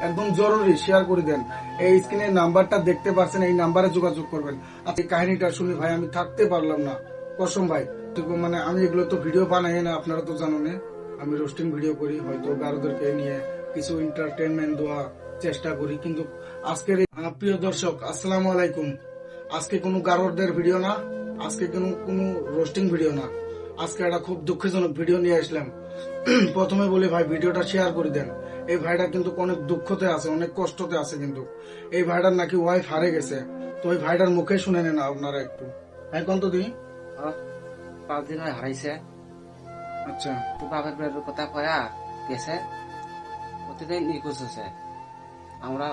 একদম জরুরি শেয়ার করে দেন। এই স্ক্রিনের নাম্বারটা দেখতে পাচ্ছেন, এই নাম্বারে যোগাযোগ করবেন। আজকে কাহিনীটা শুনি ভাই আমি থাকতে পারলাম না, কসম ভাই। তো মানে আমি এগুলো তো ভিডিও বানাই না, আপনারা তো জানেন আমি রোস্টিং ভিডিও করি, হয়তো গারোদেরকে নিয়ে কিছু এন্টারটেনমেন্ট দেওয়া চেষ্টা করি। কিন্তু আজকের প্রিয় দর্শক আসসালামু আলাইকুম, আজকে কোনো গারোদের ভিডিও না, আজকে কোনো রোস্টিং ভিডিও না, আজকে একটা খুব দুঃখজনক ভিডিও নিয়ে আসলাম। প্রথমে বলি ভাই ভিডিওটা শেয়ার করে দেন। এই ভাইটা কিন্তু অনেক দুঃখতে আছে, অনেক কষ্টতে আছে। কিন্তু এই ভাইটার নাকি ওয়াইফ হারে গেছে। তো ওই ভাইটার মুখে শুনে নেন আপনারা একটু। এখন তো দিই 5 দিন হয় হারাইছে। আচ্ছা তো বাপের বাড়ির কথা কয়া গেছে, প্রতিদিন নিখোঁজ হচ্ছে। আমরা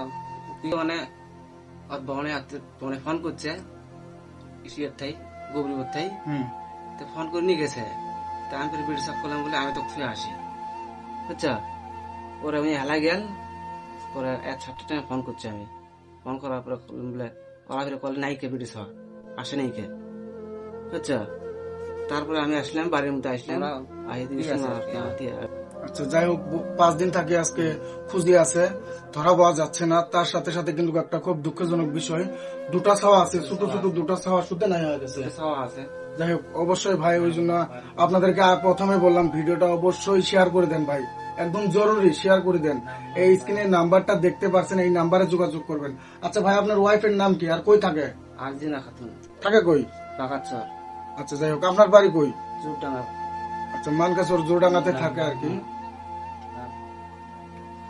মানে ফোন করছে ইসিয়ার থাই গভীর থাই, তো ফোন করে নিয়ে গেছে। তা আমি ভিডিও সাপ করলাম বলে আমি তো ছুঁয়ে আসি, বুঝছো। ওরা আমি হেলা গেল, ওরা 1-7টা টাইমে ফোন করছে। আমি ফোন করার পরে বলে ওরা ফিরে কল নাইকে ভিডিও সব আসে নাইকে, বুঝছো। তারপরে আমি আসলাম, বাড়ির মধ্যে আসলাম। আচ্ছা, যাই হোক 5 দিন থাকে আজকে খুঁজে আছে, ধরা পাওয়া যাচ্ছে না। তার সাথে সাথে কিন্তু একটা খুব দুঃখজনক বিষয়, দুটা ছাওয়া আছে, ছোট ছোট দুটা ছাওয়া শুতে নাই হয়ে গেছে। আছে। যাই হোক অবশ্যই ভাই, ওই জন্য আপনাদেরকে প্রথমে বললাম ভিডিওটা অবশ্যই শেয়ার করে দেন ভাই, একদম জরুরি শেয়ার করে দেন। এই স্ক্রিনের নাম্বারটা দেখতে পাচ্ছেন, এই নাম্বারে যোগাযোগ করবেন। আচ্ছা ভাই, আপনার ওয়াইফের নাম কি আর কই থাকে? আরজিনা খাতুন, থাকে কই? বাগাচর, আচ্ছা যাই হোক, আপনার বাড়ি কই? চুপডাঙ্গা। আচ্ছা, মানকাচর জোরডাঙ্গাতে থাকে আর কি।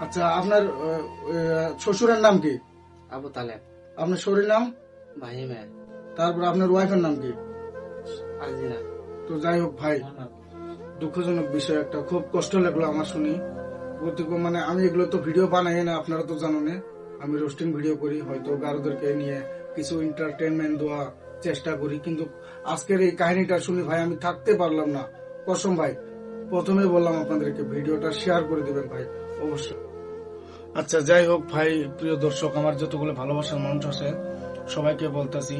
আচ্ছা, আপনার শ্বশুরের নাম কি? আবু তালেব। আপনার শরীর নাম? ভাইমে। তারপর আপনার ওয়াইফের নাম কি? আরজিনা। তো যাই হোক ভাই, দুঃখজনক বিষয় একটা, খুব কষ্ট লাগলো আমার শুনি। মানে আমি এগুলো তো ভিডিও বানাই না, আপনারা তো জানেন আমি রোস্টিং ভিডিও করি, হয়তো গারোদেরকে নিয়ে কিছু এন্টারটেনমেন্ট দেওয়া চেষ্টা করি। কিন্তু আজকের এই কাহিনীটা শুনি ভাই আমি থাকতে পারলাম না, কসম ভাই। প্রথমে বললাম আপনাদেরকে ভিডিওটা শেয়ার করে দিবেন ভাই, অবশ্যই। আচ্ছা যাই হোক ভাই, প্রিয় দর্শক, আমার যতগুলো ভালোবাসার মানুষ আছে সবাইকে বলতেছি